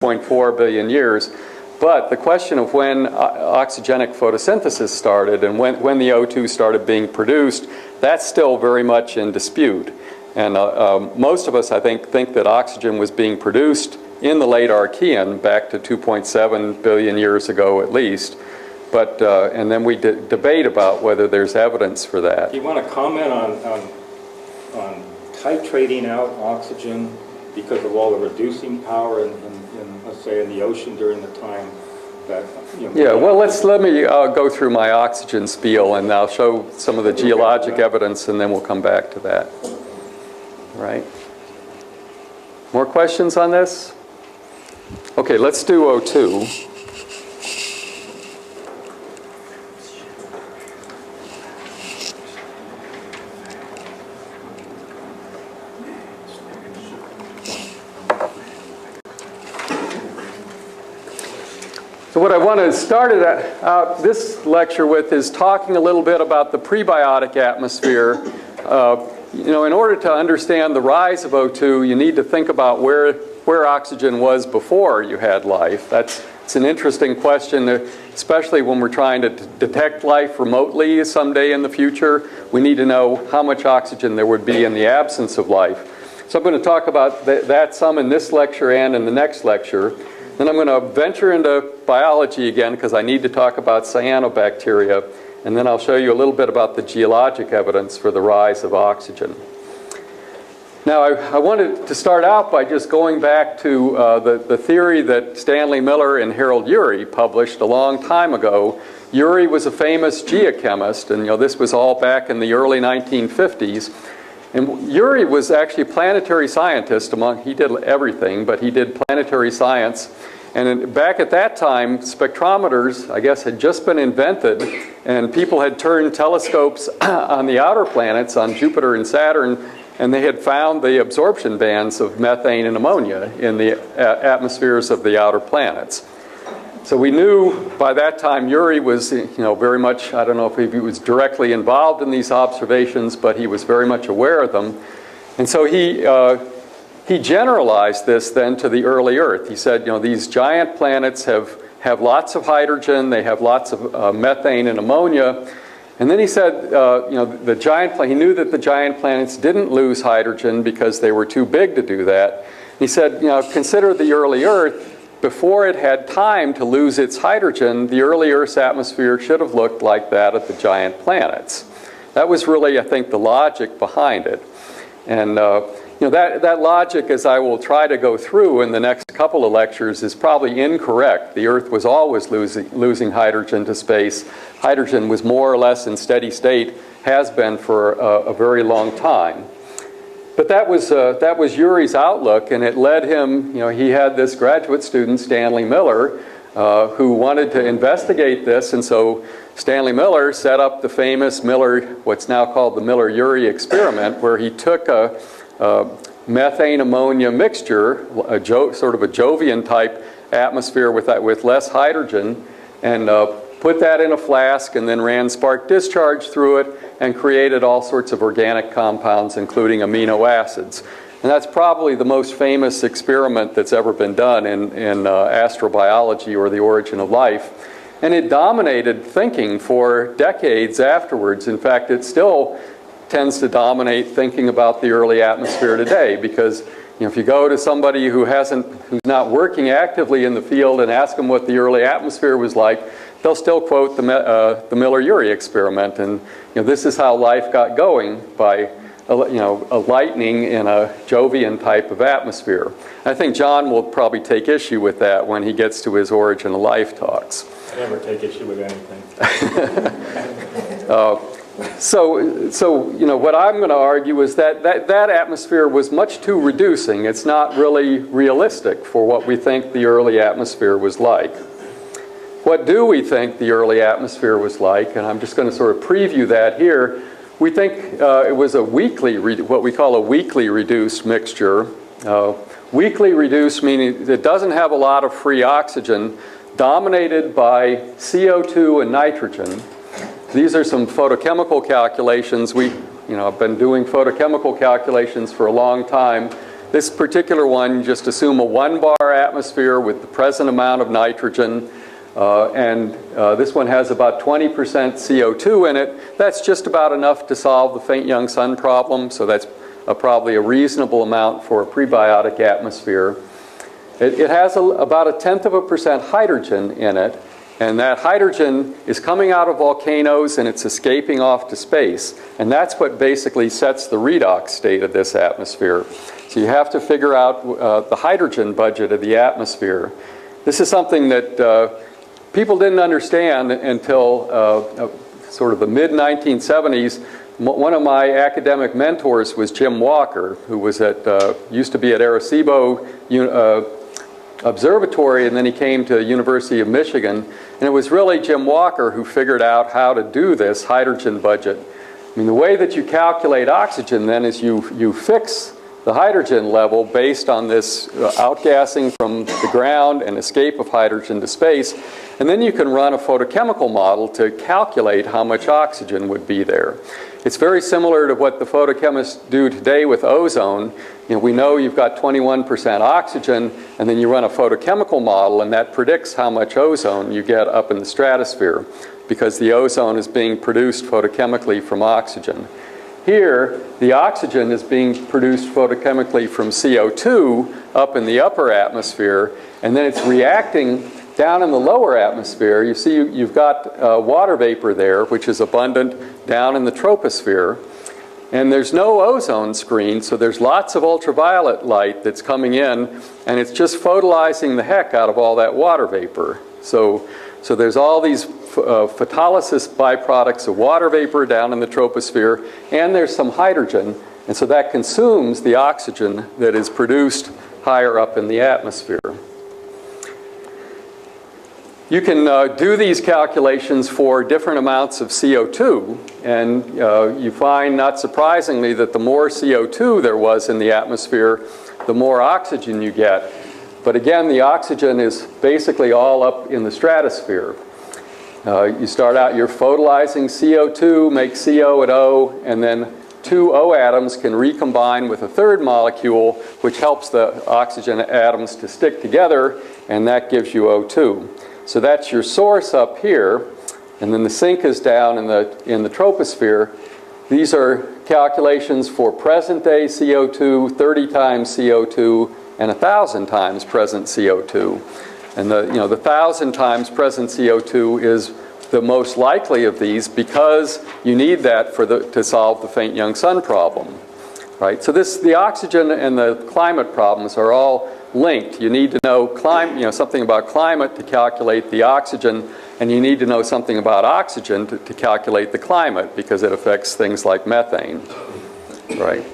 2.4 billion years. But the question of when oxygenic photosynthesis started and when the O2 started being produced, that's still very much in dispute. And most of us, I think that oxygen was being produced in the late Archean, back to 2.7 billion years ago at least. But, and then we debate about whether there's evidence for that. Do you want to comment on titrating out oxygen because of all the reducing power in let's say, in the ocean during the time that, you know... Yeah, well, let me go through my oxygen spiel, and I'll show some of the geologic evidence, and then we'll come back to that. Right? More questions on this? Okay, let's do O2. So what I want to start out this lecture with is talking a little bit about the prebiotic atmosphere. You know, in order to understand the rise of O2, you need to think about where oxygen was before you had life. It's an interesting question, especially when we're trying to detect life remotely someday in the future. We need to know how much oxygen there would be in the absence of life. So I'm going to talk about that some in this lecture and in the next lecture. Then I'm going to venture into biology again because I need to talk about cyanobacteria, and then I'll show you a little bit about the geologic evidence for the rise of oxygen. Now I wanted to start out by just going back to the theory that Stanley Miller and Harold Urey published a long time ago. Urey was a famous geochemist, and you know, this was all back in the early 1950s. And Urey was actually a planetary scientist. He did everything, but he did planetary science. And back at that time, spectrometers, I guess, had just been invented, and people had turned telescopes on the outer planets, on Jupiter and Saturn, and they had found the absorption bands of methane and ammonia in the atmospheres of the outer planets. So we knew by that time Urey was, you know, very much, I don't know if he was directly involved in these observations, but he was very much aware of them. And so he generalized this then to the early Earth. He said, you know, these giant planets have lots of hydrogen, they have lots of methane and ammonia. And then he said, you know, he knew that the giant planets didn't lose hydrogen because they were too big to do that. He said, you know, consider the early Earth. Before it had time to lose its hydrogen, the early Earth's atmosphere should have looked like that of the giant planets. That was really, I think, the logic behind it. And you know, that logic, as I will try to go through in the next couple of lectures, is probably incorrect. The Earth was always losing hydrogen to space. Hydrogen was more or less in steady state, has been for a very long time. But that was Urey's outlook, and it led him, you know, he had this graduate student, Stanley Miller, who wanted to investigate this, and so Stanley Miller set up the famous what's now called the Millerurey Experiment, where he took a methane ammonia mixture, sort of a Jovian type atmosphere with less hydrogen, and put that in a flask and then ran spark discharge through it and created all sorts of organic compounds, including amino acids. And that's probably the most famous experiment that's ever been done in astrobiology, or the origin of life. And it dominated thinking for decades afterwards. In fact, it still tends to dominate thinking about the early atmosphere today, because you know, if you go to somebody who's not working actively in the field and ask them what the early atmosphere was like, they'll still quote the Millerurey experiment, and you know, this is how life got going, by a lightning in a Jovian type of atmosphere. I think John will probably take issue with that when he gets to his origin of life talks. I never take issue with anything. So you know, what I'm going to argue is that atmosphere was much too reducing. It's not really realistic for what we think the early atmosphere was like. What do we think the early atmosphere was like? And I'm just going to sort of preview that here. We think it was what we call a weakly reduced mixture. Weakly reduced meaning it doesn't have a lot of free oxygen, dominated by CO2 and nitrogen. These are some photochemical calculations. I've been doing photochemical calculations for a long time. This particular one, just assume a 1-bar atmosphere with the present amount of nitrogen. This one has about 20% CO2 in it. That's just about enough to solve the faint young sun problem, so that's probably a reasonable amount for a prebiotic atmosphere. It has about 0.1% hydrogen in it, and that hydrogen is coming out of volcanoes and it's escaping off to space. And that's what basically sets the redox state of this atmosphere. So you have to figure out the hydrogen budget of the atmosphere. This is something that people didn't understand until sort of the mid-1970s. One of my academic mentors was Jim Walker, who was used to be at Arecibo Observatory, and then he came to the University of Michigan. And it was really Jim Walker who figured out how to do this hydrogen budget. I mean, the way that you calculate oxygen then is you fix the hydrogen level based on this outgassing from the ground and escape of hydrogen to space. And then you can run a photochemical model to calculate how much oxygen would be there. It's very similar to what the photochemists do today with ozone. You know, we know you've got 21% oxygen, and then you run a photochemical model, and that predicts how much ozone you get up in the stratosphere, because the ozone is being produced photochemically from oxygen. Here, the oxygen is being produced photochemically from CO2 up in the upper atmosphere, and then it's reacting down in the lower atmosphere. You see you've got water vapor there, which is abundant down in the troposphere. And there's no ozone screen, so there's lots of ultraviolet light that's coming in, and it's just photolysing the heck out of all that water vapor. So there's all these photolysis byproducts of water vapor down in the troposphere, and there's some hydrogen, and so that consumes the oxygen that is produced higher up in the atmosphere. You can do these calculations for different amounts of CO2, and you find, not surprisingly, that the more CO2 there was in the atmosphere, the more oxygen you get. But again, the oxygen is basically all up in the stratosphere. You start out, you're photolysing CO2, make CO at O, and then 2 O atoms can recombine with a third molecule, which helps the oxygen atoms to stick together, and that gives you O2. So that's your source up here, and then the sink is down in the troposphere. These are calculations for present day CO2, 30 times CO2, and 1,000 times present CO2. And the 1,000 times present CO2 is the most likely of these, because you need that to solve the faint young sun problem, right? So the oxygen and the climate problems are all linked. You need to know something about climate to calculate the oxygen, and you need to know something about oxygen to calculate the climate, because it affects things like methane, right?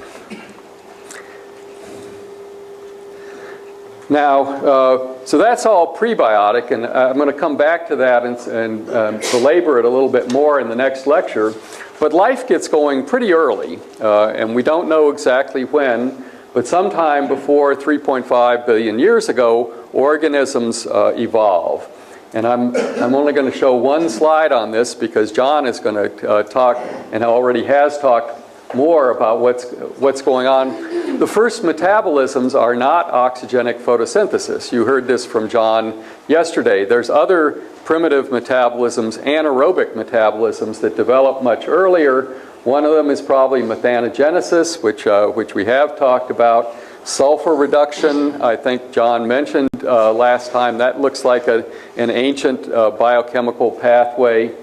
Now, so that's all prebiotic, and I'm going to come back to that and belabor it a little bit more in the next lecture. But life gets going pretty early, and we don't know exactly when, but sometime before 3.5 billion years ago, organisms evolve. And I'm only going to show one slide on this, because John is going to talk, and already has talked, more about what's going on. The first metabolisms are not oxygenic photosynthesis. You heard this from John yesterday. There's other primitive metabolisms, anaerobic metabolisms, that develop much earlier. One of them is probably methanogenesis, which we have talked about. Sulfur reduction, I think John mentioned last time. That looks like an ancient biochemical pathway.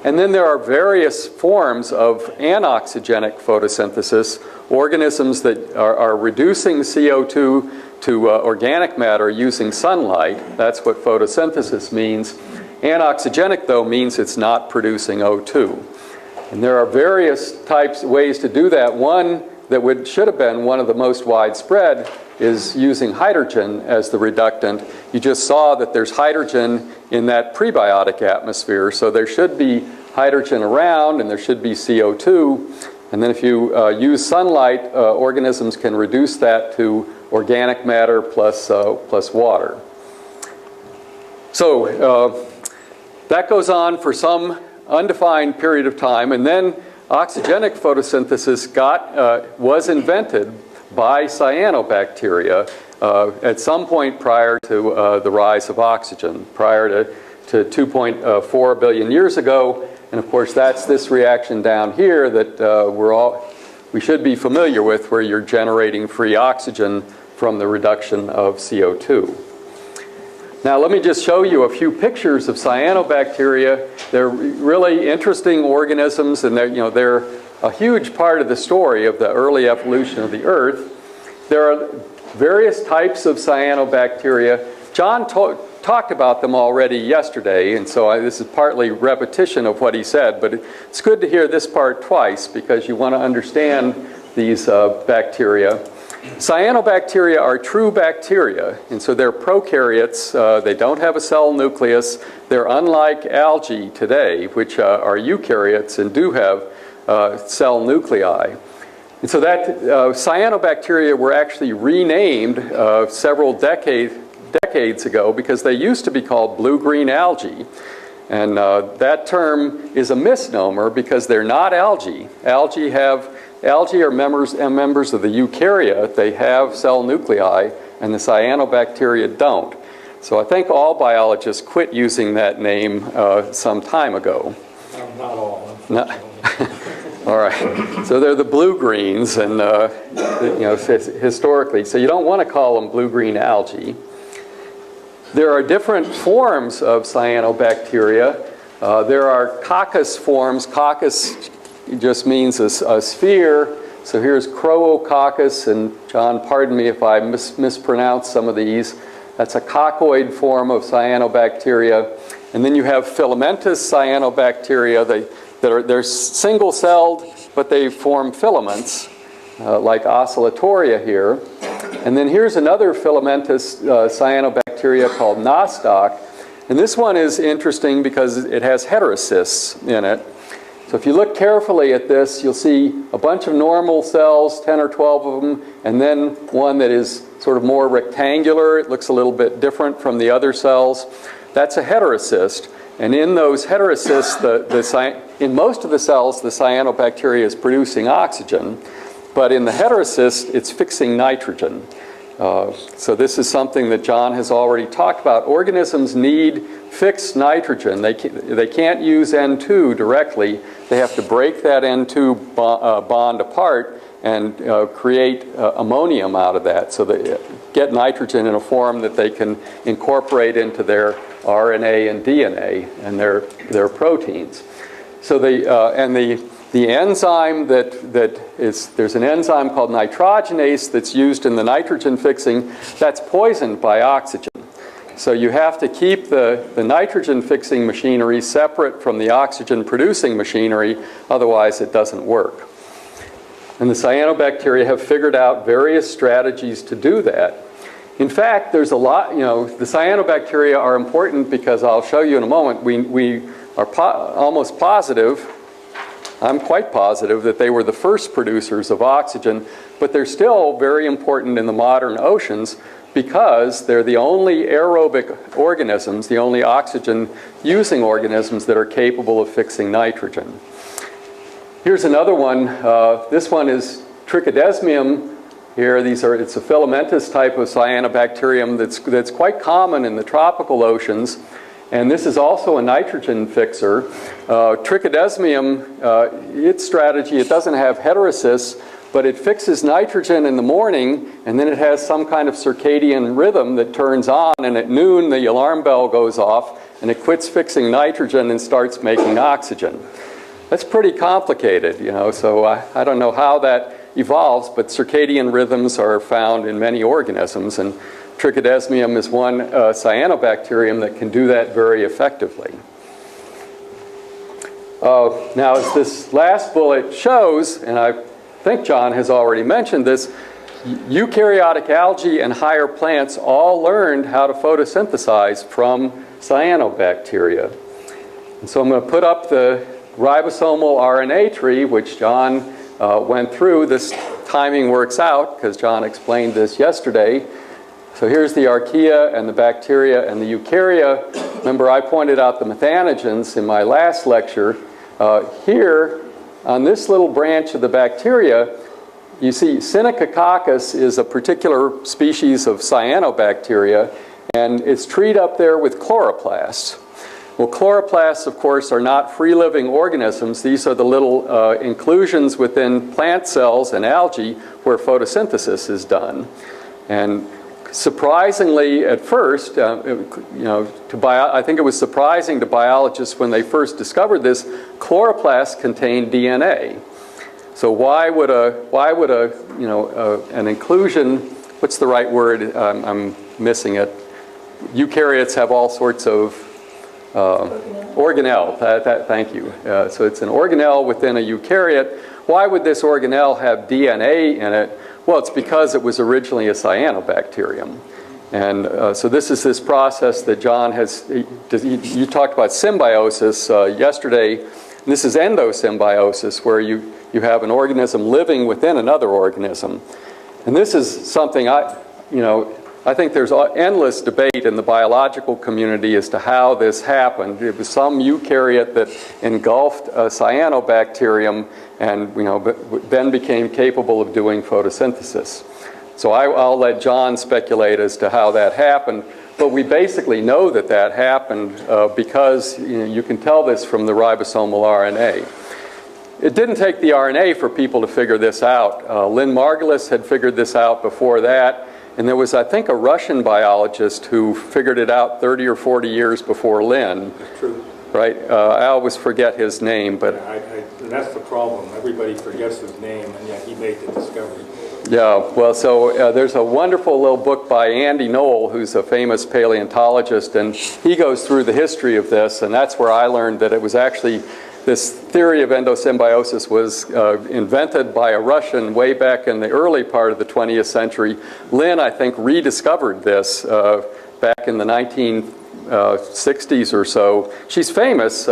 And then there are various forms of anoxygenic photosynthesis, organisms that are reducing CO2 to organic matter using sunlight. That's what photosynthesis means. Anoxygenic, though, means it's not producing O2. And there are various ways to do that. One that should have been one of the most widespread is using hydrogen as the reductant. You just saw that there's hydrogen in that prebiotic atmosphere, so there should be hydrogen around, and there should be CO2. And then if you use sunlight, organisms can reduce that to organic matter plus water. So that goes on for some undefined period of time, and then oxygenic photosynthesis was invented by cyanobacteria at some point prior to the rise of oxygen, prior to 2.4 billion years ago. And of course, that's this reaction down here that we should be familiar with, where you're generating free oxygen from the reduction of CO2. Now let me just show you a few pictures of cyanobacteria. They're really interesting organisms, and they're a huge part of the story of the early evolution of the Earth. There are various types of cyanobacteria. John talked about them already yesterday, and so this is partly repetition of what he said, but it's good to hear this part twice because you want to understand these bacteria. Cyanobacteria are true bacteria, and so they're prokaryotes. They don't have a cell nucleus. They're unlike algae today, which are eukaryotes and do have cell nuclei. And so that cyanobacteria were actually renamed several decades ago because they used to be called blue-green algae. And that term is a misnomer because they're not algae. Algae are members of the eukarya. They have cell nuclei, and the cyanobacteria don't. So I think all biologists quit using that name some time ago. Not all. All right. So they're the blue-greens, and historically. So you don't want to call them blue-green algae. There are different forms of cyanobacteria. There are coccus forms. Coccus just means a sphere. So here's Crococcus, and John, pardon me if I mispronounce some of these. That's a coccoid form of cyanobacteria. And then you have filamentous cyanobacteria. They're single-celled, but they form filaments, like Oscillatoria here. And then here's another filamentous cyanobacteria called Nostoc. And this one is interesting because it has heterocysts in it. So if you look carefully at this, you'll see a bunch of normal cells, 10 or 12 of them, and then one that is sort of more rectangular. It looks a little bit different from the other cells. That's a heterocyst. And in those heterocysts, in most of the cells, the cyanobacteria is producing oxygen. But in the heterocyst, it's fixing nitrogen. So this is something that John has already talked about. Organisms need fixed nitrogen. They can't use N2 directly. They have to break that N2 bond apart and create ammonium out of that. So they get nitrogen in a form that they can incorporate into their RNA and DNA and their proteins. So the enzyme there's an enzyme called nitrogenase that's used in the nitrogen fixing, that's poisoned by oxygen. So you have to keep the nitrogen fixing machinery separate from the oxygen producing machinery, otherwise it doesn't work. And the cyanobacteria have figured out various strategies to do that. In fact, there's a lot, the cyanobacteria are important because I'll show you in a moment, we are almost positive, I'm quite positive that they were the first producers of oxygen, but they're still very important in the modern oceans because they're the only aerobic organisms, the only oxygen-using organisms that are capable of fixing nitrogen. Here's another one. This one is Trichodesmium. Here, it's a filamentous type of cyanobacterium that's quite common in the tropical oceans. And this is also a nitrogen fixer. Trichodesmium, its strategy, it doesn't have heterocysts, but it fixes nitrogen in the morning, and then it has some kind of circadian rhythm that turns on, and at noon the alarm bell goes off, and it quits fixing nitrogen and starts making oxygen. That's pretty complicated, so I don't know how that evolves, but circadian rhythms are found in many organisms, and Trichodesmium is one cyanobacterium that can do that very effectively. Now, as this last bullet shows, and I think John has already mentioned this, eukaryotic algae and higher plants all learned how to photosynthesize from cyanobacteria. And so I'm going to put up the ribosomal RNA tree, which John went through. This timing works out because John explained this yesterday. So here's the archaea and the bacteria and the eukarya. Remember, I pointed out the methanogens in my last lecture. Here, on this little branch of the bacteria, you see, Synechococcus is a particular species of cyanobacteria, and it's treed up there with chloroplasts. Well, chloroplasts, of course, are not free-living organisms. These are the little inclusions within plant cells and algae where photosynthesis is done. And surprisingly, at first, I think it was surprising to biologists when they first discovered this, chloroplasts contain DNA. So why would an inclusion, what's the right word? I'm missing it. Eukaryotes have all sorts of organelle. Thank you. So it's an organelle within a eukaryote. Why would this organelle have DNA in it? Well, it's because it was originally a cyanobacterium. And so this process that John has, you talked about symbiosis yesterday. This is endosymbiosis, where you have an organism living within another organism. And this is something I think there's endless debate in the biological community as to how this happened. It was some eukaryote that engulfed a cyanobacterium and then became capable of doing photosynthesis. So I'll let John speculate as to how that happened, but we basically know that that happened because you can tell this from the ribosomal RNA. It didn't take the RNA for people to figure this out. Lynn Margulis had figured this out before that. And there was, I think, a Russian biologist who figured it out 30 or 40 years before Lynn. That's true. Right? I always forget his name, but... And that's the problem. Everybody forgets his name, and yet he made the discovery. Yeah, well, so there's a wonderful little book by Andy Knoll, who's a famous paleontologist, and he goes through the history of this, and that's where I learned that it was actually... This theory of endosymbiosis was invented by a Russian way back in the early part of the 20th century. Lynn, I think, rediscovered this back in the 1960s or so. She's famous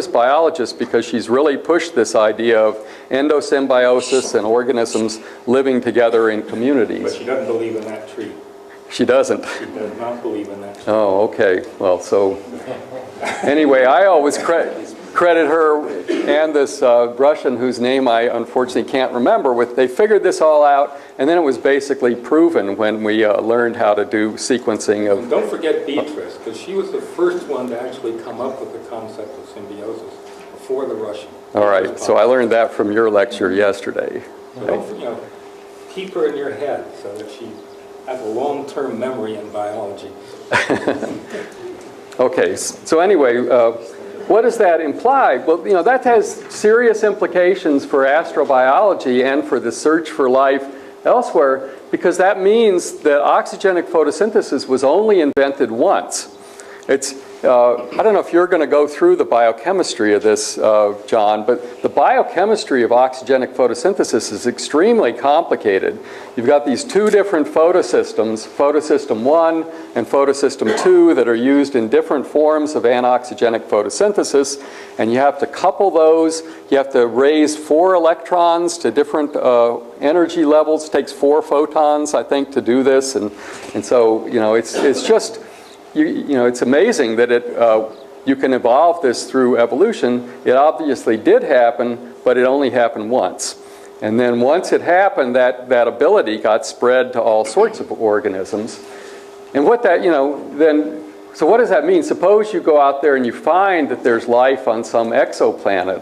biologist because she's really pushed this idea of endosymbiosis and organisms living together in communities. But she doesn't believe in that tree. She doesn't? She does not believe in that tree. Oh, okay. Well, so anyway, I always credit her and this Russian whose name I unfortunately can't remember with. They figured this all out, and then it was basically proven when we learned how to do sequencing of... And don't forget Beatrice, because she was the first one to actually come up with the concept of symbiosis before the Russian. All right, so I learned that from your lecture yesterday. So don't, keep her in your head so that she has a long-term memory in biology. Okay, so anyway, what does that imply? Well, that has serious implications for astrobiology and for the search for life elsewhere, because that means that oxygenic photosynthesis was only invented once. It's, I don't know if you're going to go through the biochemistry of this, John, but the biochemistry of oxygenic photosynthesis is extremely complicated. You've got these two different photosystems, photosystem 1 and photosystem 2, that are used in different forms of anoxygenic photosynthesis, and you have to couple those. You have to raise 4 electrons to different energy levels. It takes 4 photons, I think, to do this, and so it's just... it's amazing that you can evolve this through evolution. It obviously did happen, but it only happened once. And then once it happened, that ability got spread to all sorts of organisms. And what that, so what does that mean? Suppose you go out there and you find that there's life on some exoplanet,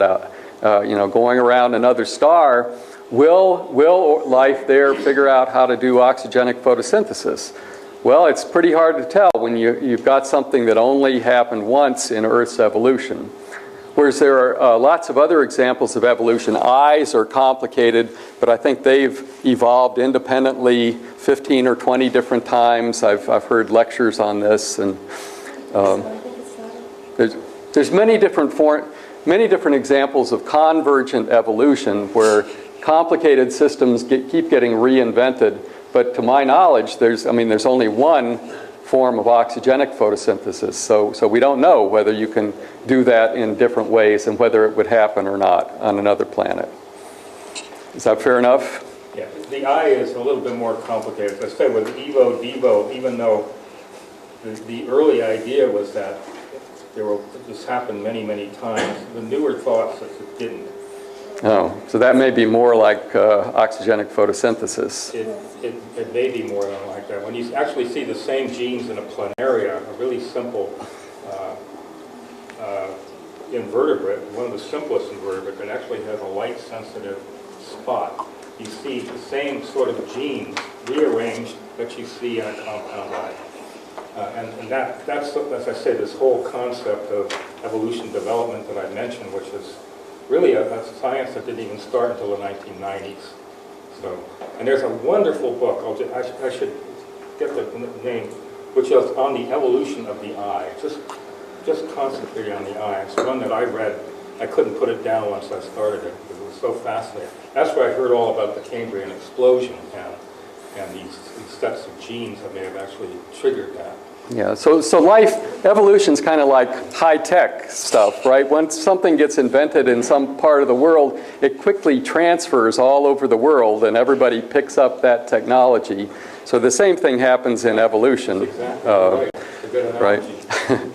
going around another star. Will life there figure out how to do oxygenic photosynthesis? Well, it's pretty hard to tell when you've got something that only happened once in Earth's evolution. Whereas there are lots of other examples of evolution. Eyes are complicated, but I think they've evolved independently 15 or 20 different times. I've heard lectures on this, and there's many different examples of convergent evolution where complicated systems keep getting reinvented. But to my knowledge, there's only one form of oxygenic photosynthesis. So we don't know whether you can do that in different ways and whether it would happen or not on another planet. Is that fair enough? Yeah, the eye is a little bit more complicated. Let's say with Evo, Devo, even though the early idea was that this happened many, many times, the newer thoughts that it didn't. Oh. So that may be more like oxygenic photosynthesis. It may be more than like that. When you actually see the same genes in a planaria, a really simple invertebrate, one of the simplest invertebrates that actually has a light-sensitive spot, you see the same sort of genes rearranged that you see in a compound eye. And that's, as I say, this whole concept of evolution development that I mentioned, which is really a science that didn't even start until the 1990s. So, and there's a wonderful book, I should get the name, which is on the evolution of the eye, just concentrating on the eye. It's one that I read. I couldn't put it down once I started it because it was so fascinating. That's where I heard all about the Cambrian explosion and these sets of genes that may have actually triggered that. Yeah, so evolution's kind of like high-tech stuff, right? Once something gets invented in some part of the world, it quickly transfers all over the world and everybody picks up that technology. So the same thing happens in evolution. That's exactly right. It's a good analogy. Right.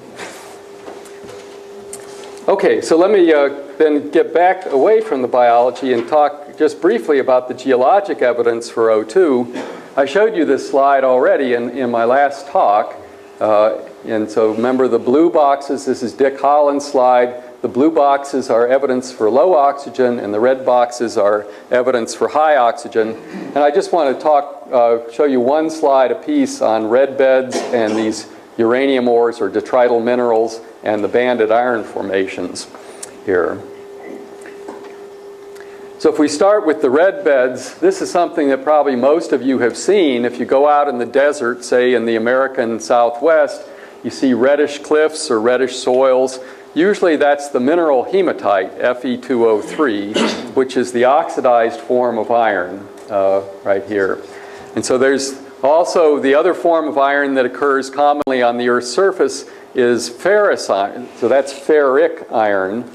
Okay, so let me then get back away from the biology and talk just briefly about the geologic evidence for O2. I showed you this slide already in my last talk. And so remember the blue boxes, this is Dick Holland's slide. The blue boxes are evidence for low oxygen and the red boxes are evidence for high oxygen. And I just want to show you one slide apiece on red beds and these uranium ores or detrital minerals and the banded iron formations here. So if we start with the red beds, this is something that probably most of you have seen. If you go out in the desert, say in the American Southwest, you see reddish cliffs or reddish soils. Usually that's the mineral hematite, Fe2O3, which is the oxidized form of iron right here. And so there's also the other form of iron that occurs commonly on the Earth's surface is ferrous iron. So that's ferric iron.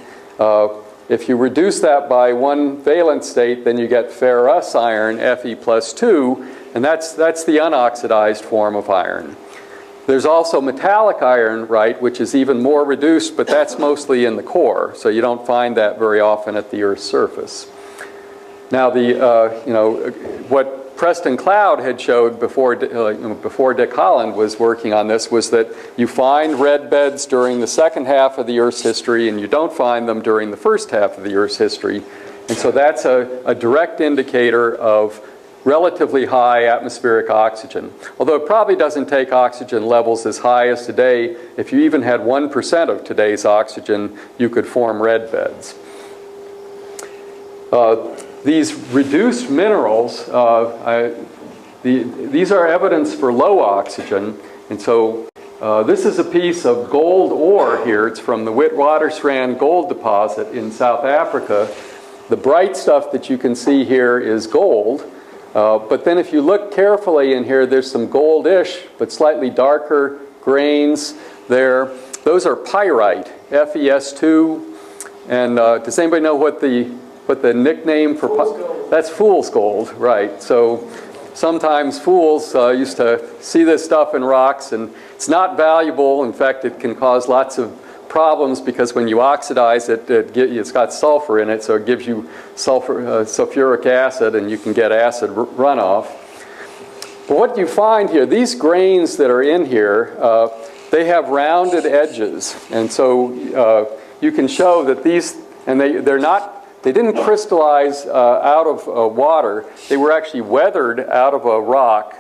If you reduce that by one valence state, then you get ferrous iron, Fe+2, and that's the unoxidized form of iron. There's also metallic iron, right, which is even more reduced, but that's mostly in the core, so you don't find that very often at the Earth's surface. Now, what Preston Cloud had showed before Dick Holland was working on this was that you find red beds during the second half of the Earth's history and you don't find them during the first half of the Earth's history. And so that's a direct indicator of relatively high atmospheric oxygen. Although it probably doesn't take oxygen levels as high as today. If you even had 1% of today's oxygen, you could form red beds. These reduced minerals, these are evidence for low oxygen. And so this is a piece of gold ore here. It's from the Witwatersrand gold deposit in South Africa. The bright stuff that you can see here is gold. But then if you look carefully in here, there's some goldish but slightly darker grains there. Those are pyrite, FeS2. And does anybody know what the nickname for fool's gold? That's fool's gold, right? So sometimes fools used to see this stuff in rocks, and it's not valuable. In fact, it can cause lots of problems because when you oxidize it, it's got sulfur in it, so it gives you sulfuric acid, and you can get acid runoff. But what you find here, these grains that are in here, they have rounded edges, and so you can show that these, and they didn't crystallize out of water. They were actually weathered out of a rock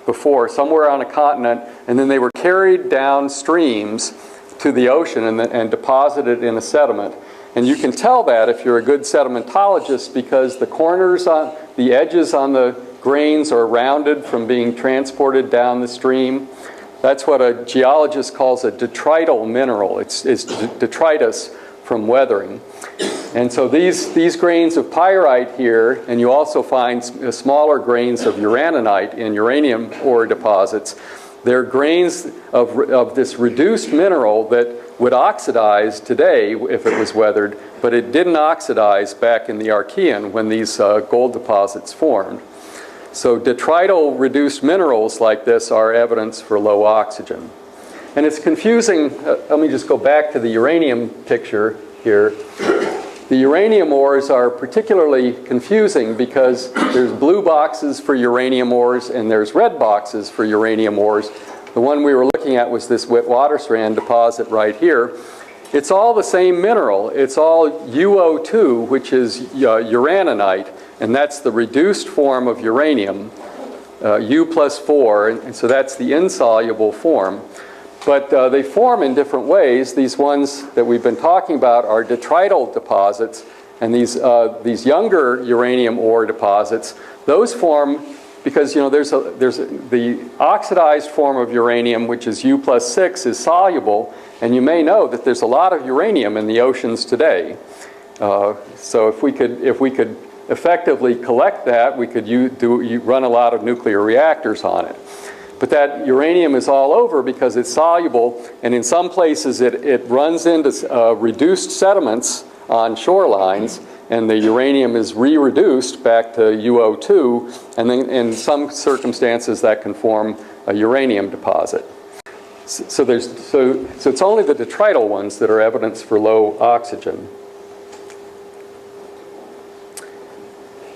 before, somewhere on a continent, and then they were carried down streams to the ocean and deposited in a sediment. And you can tell that if you're a good sedimentologist because the corners on the edges on the grains are rounded from being transported down the stream. That's what a geologist calls a detrital mineral. It's detritus from weathering. And so these grains of pyrite here, and you also find smaller grains of uraninite in uranium ore deposits. They're grains of this reduced mineral that would oxidize today if it was weathered, but it didn't oxidize back in the Archean when these gold deposits formed. So detrital reduced minerals like this are evidence for low oxygen. And it's confusing. Let me just go back to the uranium picture here. The uranium ores are particularly confusing because there's blue boxes for uranium ores and there's red boxes for uranium ores. The one we were looking at was this Witwatersrand deposit right here. It's all the same mineral. It's all UO2, which is uraninite, and that's the reduced form of uranium, U+4, and so that's the insoluble form. But they form in different ways. These ones that we've been talking about are detrital deposits, and these younger uranium ore deposits, those form because there's the oxidized form of uranium, which is U+6, is soluble, and you may know that there's a lot of uranium in the oceans today. So if we could effectively collect that, we could run a lot of nuclear reactors on it. But that uranium is all over because it's soluble, and in some places it runs into reduced sediments on shorelines, and the uranium is re-reduced back to UO2, and then in some circumstances that can form a uranium deposit. So it's only the detrital ones that are evidence for low oxygen.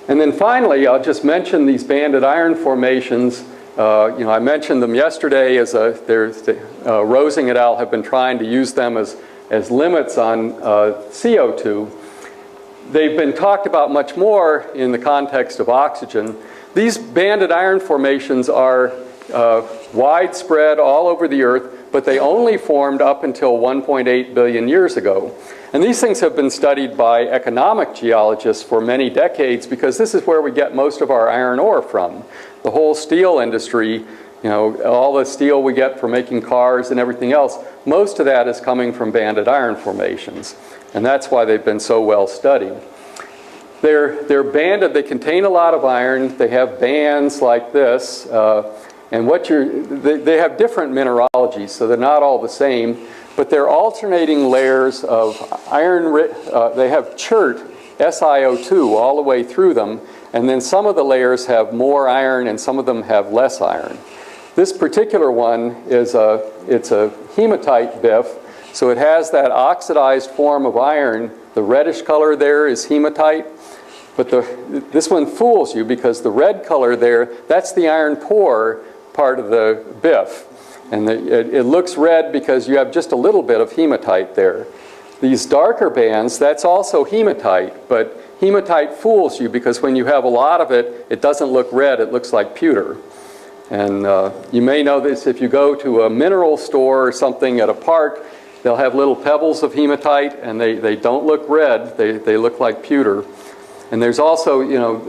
And then finally, I'll just mention these banded iron formations. I mentioned them yesterday as Rosing et al. Have been trying to use them as limits on CO2. They've been talked about much more in the context of oxygen. These banded iron formations are widespread all over the Earth, but they only formed up until 1.8 billion years ago. And these things have been studied by economic geologists for many decades because this is where we get most of our iron ore from. The whole steel industry, all the steel we get for making cars and everything else, most of that is coming from banded iron formations. And that's why they've been so well studied. They're banded, they contain a lot of iron, they have bands like this, and they have different mineralogies, so they're not all the same, but they're alternating layers of iron, they have chert, SiO2, all the way through them, and then some of the layers have more iron and some of them have less iron. This particular one is it's a hematite BIF, so it has that oxidized form of iron. The reddish color there is hematite, but this one fools you because the red color there, that's the iron pore part of the BIF. And it looks red because you have just a little bit of hematite there. These darker bands, that's also hematite, but hematite fools you because when you have a lot of it, it doesn't look red, it looks like pewter. And you may know this if you go to a mineral store or something at a park, they'll have little pebbles of hematite and they don't look red, they look like pewter. And there's also,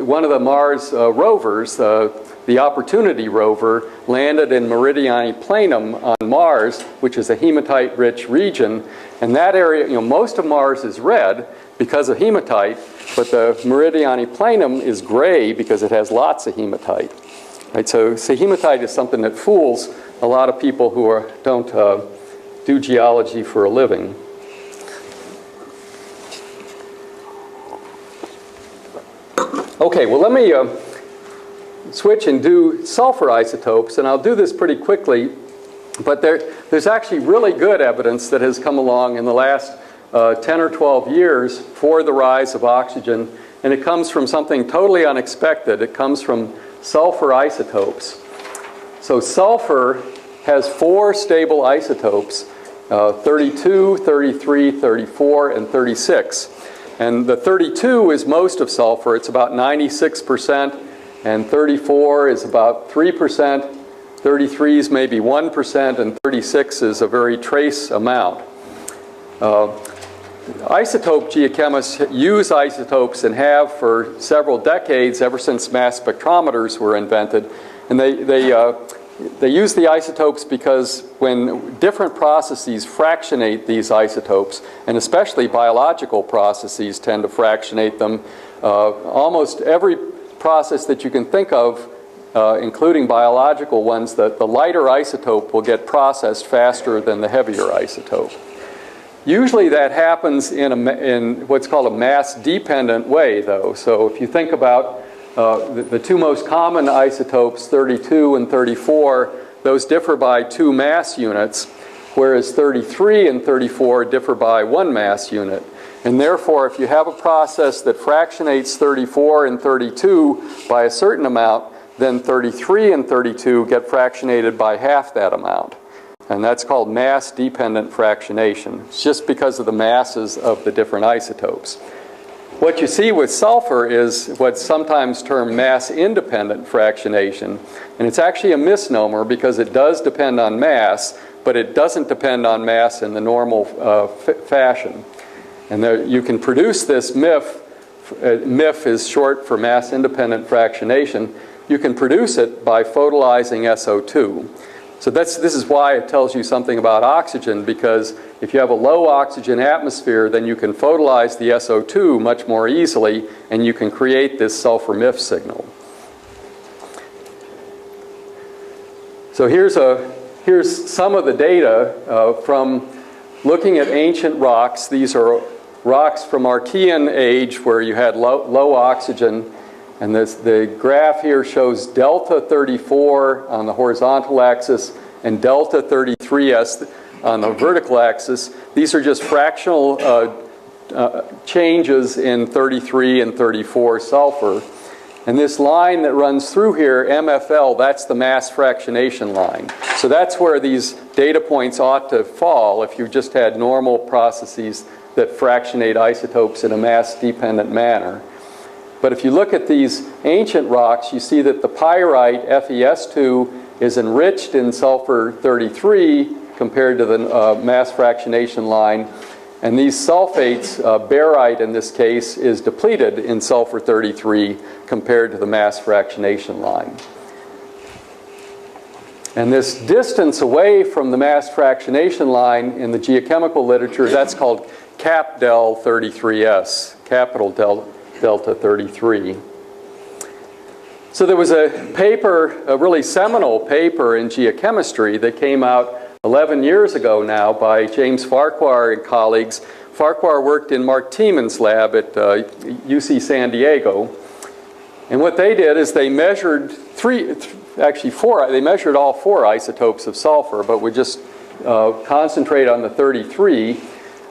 one of the Mars rovers, the Opportunity rover, landed in Meridiani Planum on Mars, which is a hematite-rich region. And that area, most of Mars is red because of hematite, but the Meridiani Planum is gray because it has lots of hematite. Right? So hematite is something that fools a lot of people who don't do geology for a living. Okay, well let me switch and do sulfur isotopes, and I'll do this pretty quickly, but there's actually really good evidence that has come along in the last 10 or 12 years for the rise of oxygen, and it comes from something totally unexpected. It comes from sulfur isotopes. So sulfur has 4 stable isotopes, 32, 33, 34, and 36. And the 32 is most of sulfur. It's about 96%, and 34 is about 3%, 33 is maybe 1%, and 36 is a very trace amount. Isotope geochemists use isotopes and have for several decades, ever since mass spectrometers were invented. And they use the isotopes because when different processes fractionate these isotopes, and especially biological processes tend to fractionate them, almost every process that you can think of, including biological ones, that the lighter isotope will get processed faster than the heavier isotope. Usually that happens in what's called a mass-dependent way, though. So if you think about the 2 most common isotopes, 32 and 34, those differ by 2 mass units, whereas 33 and 34 differ by 1 mass unit. And therefore, if you have a process that fractionates 34 and 32 by a certain amount, then 33 and 32 get fractionated by half that amount. And that's called mass-dependent fractionation. It's just because of the masses of the different isotopes. What you see with sulfur is what's sometimes termed mass-independent fractionation. And it's actually a misnomer because it does depend on mass, but it doesn't depend on mass in the normal fashion. And there, you can produce this MIF. MIF is short for mass-independent fractionation. You can produce it by photolysing SO2. So this is why it tells you something about oxygen, because if you have a low oxygen atmosphere, then you can photolyze the SO2 much more easily, and you can create this sulfur MIF signal. So here's some of the data from looking at ancient rocks. These are rocks from Archean age where you had low oxygen. And the graph here shows delta 34 on the horizontal axis and delta 33s on the vertical axis. These are just fractional changes in 33 and 34 sulfur. And this line that runs through here, MFL, that's the mass fractionation line. So that's where these data points ought to fall if you just had normal processes that fractionate isotopes in a mass-dependent manner. But if you look at these ancient rocks, you see that the pyrite, FeS2, is enriched in sulfur 33 compared to the mass fractionation line. And these sulfates, barite in this case, is depleted in sulfur 33 compared to the mass fractionation line. And this distance away from the mass fractionation line in the geochemical literature, that's called cap del 33s, capital delta 33. So there was a paper, a really seminal paper in geochemistry that came out 11 years ago now by James Farquhar and colleagues. Farquhar worked in Mark Tiemann's lab at UC San Diego. And what they did is they measured they measured all 4 isotopes of sulfur, but would just concentrate on the 33.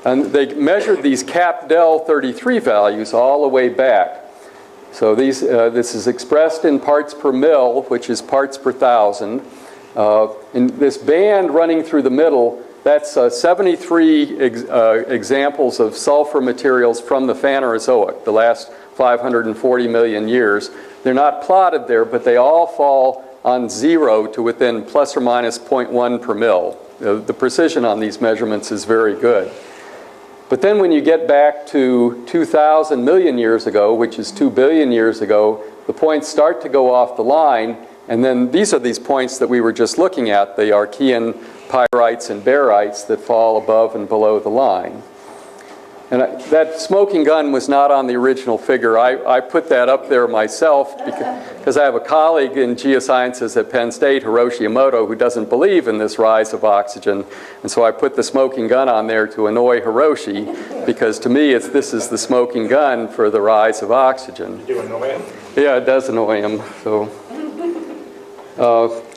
And they measured these cap del 33 values all the way back. So this is expressed in parts per mil, which is parts per thousand. And this band running through the middle, that's 73 examples of sulfur materials from the Phanerozoic, the last 540 million years. They're not plotted there, but they all fall on 0 to within plus or minus 0.1 per mil. The precision on these measurements is very good. But then when you get back to 2,000 million years ago, which is 2 billion years ago, the points start to go off the line. And then these are these points that we were just looking at, the Archean pyrites and barites that fall above and below the line. And that smoking gun was not on the original figure. I put that up there myself because I have a colleague in geosciences at Penn State, Hiroshi Emoto, who doesn't believe in this rise of oxygen. And so I put the smoking gun on there to annoy Hiroshi, because to me this is the smoking gun for the rise of oxygen. Did you annoy him? Yeah, it does annoy him. So.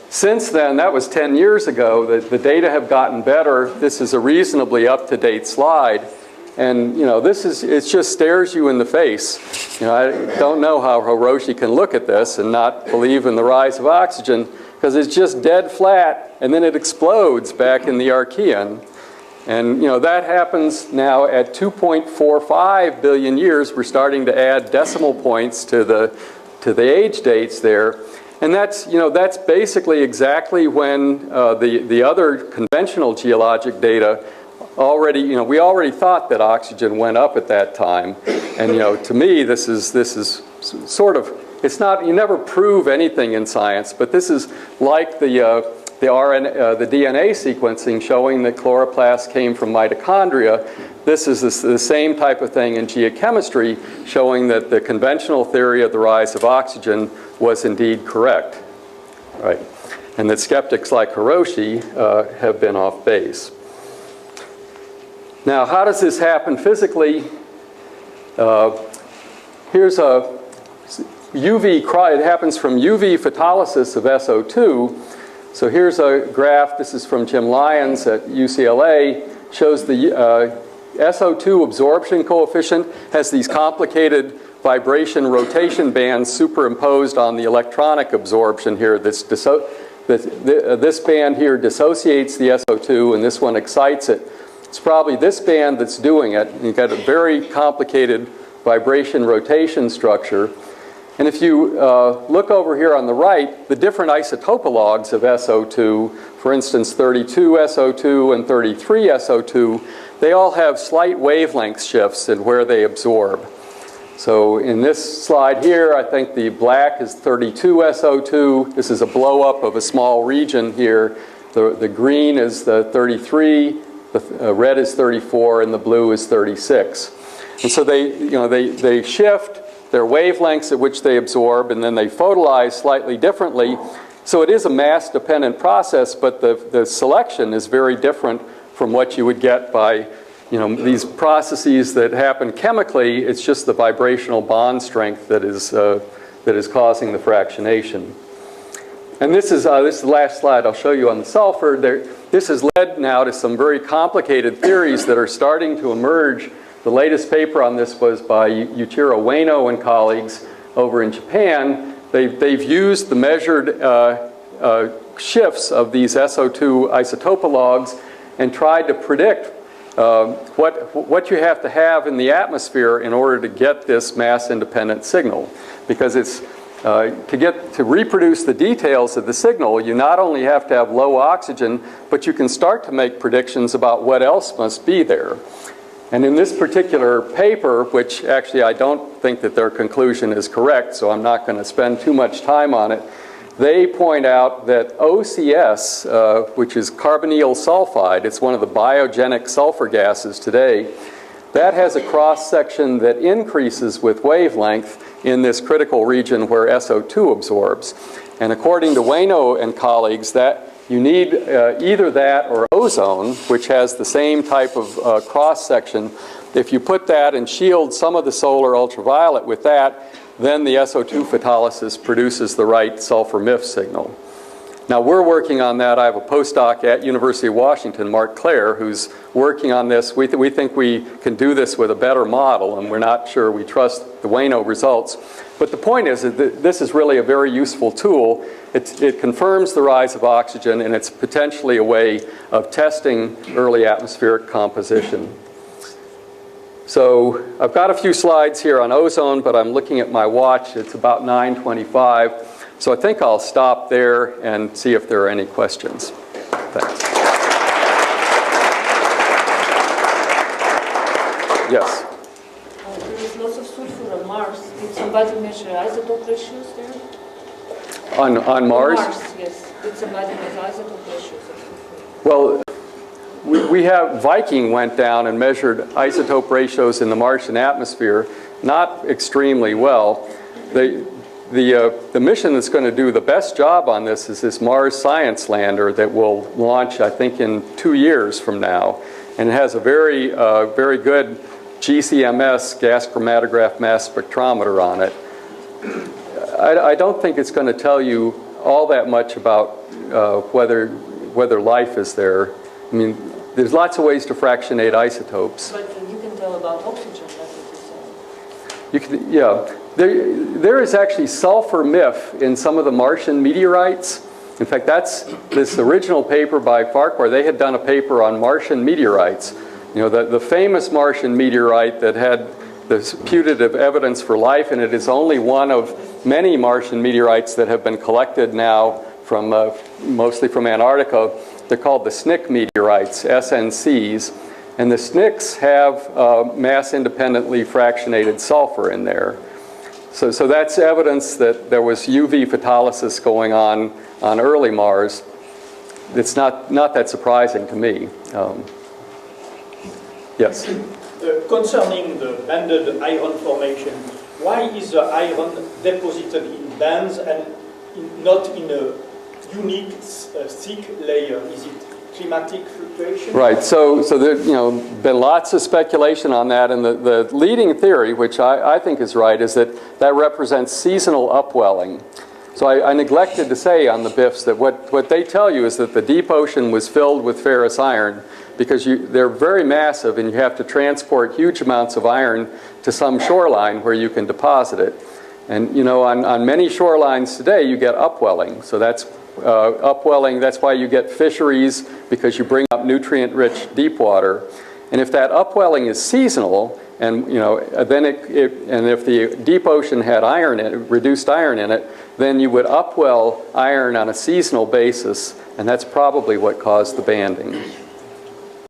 Since then, that was 10 years ago, the data have gotten better. This is a reasonably up-to-date slide. And, you know, it just stares you in the face. You know, I don't know how Hiroshi can look at this and not believe in the rise of oxygen, because it's just dead flat, and then it explodes back in the Archean. And, you know, that happens now at 2.45 billion years. We're starting to add decimal points to the age dates there. And that's basically exactly when the other conventional geologic data already, we already thought that oxygen went up at that time. And, to me, this is sort of, it's not, you never prove anything in science, but this is like the DNA sequencing showing that chloroplasts came from mitochondria. This is the same type of thing in geochemistry, showing that the conventional theory of the rise of oxygen was indeed correct, right? And that skeptics like Hiroshi have been off base. Now, how does this happen physically? Here's a it happens from UV photolysis of SO2. So here's a graph, this is from Jim Lyons at UCLA, shows the SO2 absorption coefficient has these complicated vibration rotation bands superimposed on the electronic absorption here. This band here dissociates the SO2 and this one excites it. It's probably this band that's doing it. You've got a very complicated vibration rotation structure. And if you look over here on the right, the different isotopologues of SO2, for instance 32 SO2 and 33 SO2, they all have slight wavelength shifts in where they absorb. So in this slide here, I think the black is 32 SO2. This is a blow up of a small region here. The green is the 33, the red is 34, and the blue is 36. And so they shift their wavelengths at which they absorb, and then they photolize slightly differently. So it is a mass-dependent process, but the selection is very different from what you would get by these processes that happen chemically. It's just the vibrational bond strength that is causing the fractionation. And this is the last slide I'll show you on the sulfur. This has led now to some very complicated theories that are starting to emerge. The latest paper on this was by Yuichiro Ueno and colleagues over in Japan. They've used the measured shifts of these SO2 isotopologues and tried to predict what you have to have in the atmosphere in order to get this mass-independent signal. Because it's to reproduce the details of the signal, you not only have to have low oxygen, but you can start to make predictions about what else must be there. And in this particular paper, which actually I don't think that their conclusion is correct, so I'm not going to spend too much time on it, they point out that OCS, which is carbonyl sulfide, it's one of the biogenic sulfur gases today, that has a cross-section that increases with wavelength in this critical region where SO2 absorbs. And according to Ueno and colleagues, that you need either that or ozone, which has the same type of cross-section. If you put that and shield some of the solar ultraviolet with that, then the SO2 photolysis produces the right sulfur MIF signal. Now we're working on that. I have a postdoc at University of Washington, Mark Clare, who's working on this. We think we can do this with a better model, and we're not sure we trust the Ueno results. But the point is that this is really a very useful tool. It confirms the rise of oxygen, and it's potentially a way of testing early atmospheric composition. So I've got a few slides here on ozone, but I'm looking at my watch. It's about 9:25. So I think I'll stop there and see if there are any questions. Thanks. Yes? There is lots of sulfur on Mars. Did somebody measure isotope ratios there? On Mars? On Mars, yes. Did somebody measure isotope ratios of sulfur? Well, we have, Viking went down and measured isotope ratios in the Martian atmosphere, not extremely well. The mission that's going to do the best job on this is this Mars Science Lander that will launch, I think, in 2 years from now. And it has a very good GCMS, gas chromatograph mass spectrometer on it. I don't think it's going to tell you all that much about whether life is there. I mean, there's lots of ways to fractionate isotopes. But you can tell about oxygen, that's what you said. You can, yeah. There is actually sulfur MIF in some of the Martian meteorites. In fact, that's this original paper by Farquhar. They had done a paper on Martian meteorites. You know, the famous Martian meteorite that had this putative evidence for life, and it is only one of many Martian meteorites that have been collected now from mostly from Antarctica. They're called the SNCC meteorites, SNCs. And the SNCCs have mass-independently fractionated sulfur in there. So that's evidence that there was UV photolysis going on early Mars. It's not that surprising to me. Yes? Concerning the banded iron formation, why is the iron deposited in bands and not in a unique thick layer? Is it climatic fluctuation? Right. So there's been lots of speculation on that, and the leading theory, which I think is right, is that represents seasonal upwelling. So I neglected to say on the BIFs that what they tell you is that the deep ocean was filled with ferrous iron because they're very massive and you have to transport huge amounts of iron to some shoreline where you can deposit it. And you know, on many shorelines today you get upwelling. So that's upwelling, that's why you get fisheries, because you bring up nutrient-rich deep water. And if that upwelling is seasonal, and you know, then and if the deep ocean had iron in it, reduced iron in it, then you would upwell iron on a seasonal basis, and that's probably what caused the banding.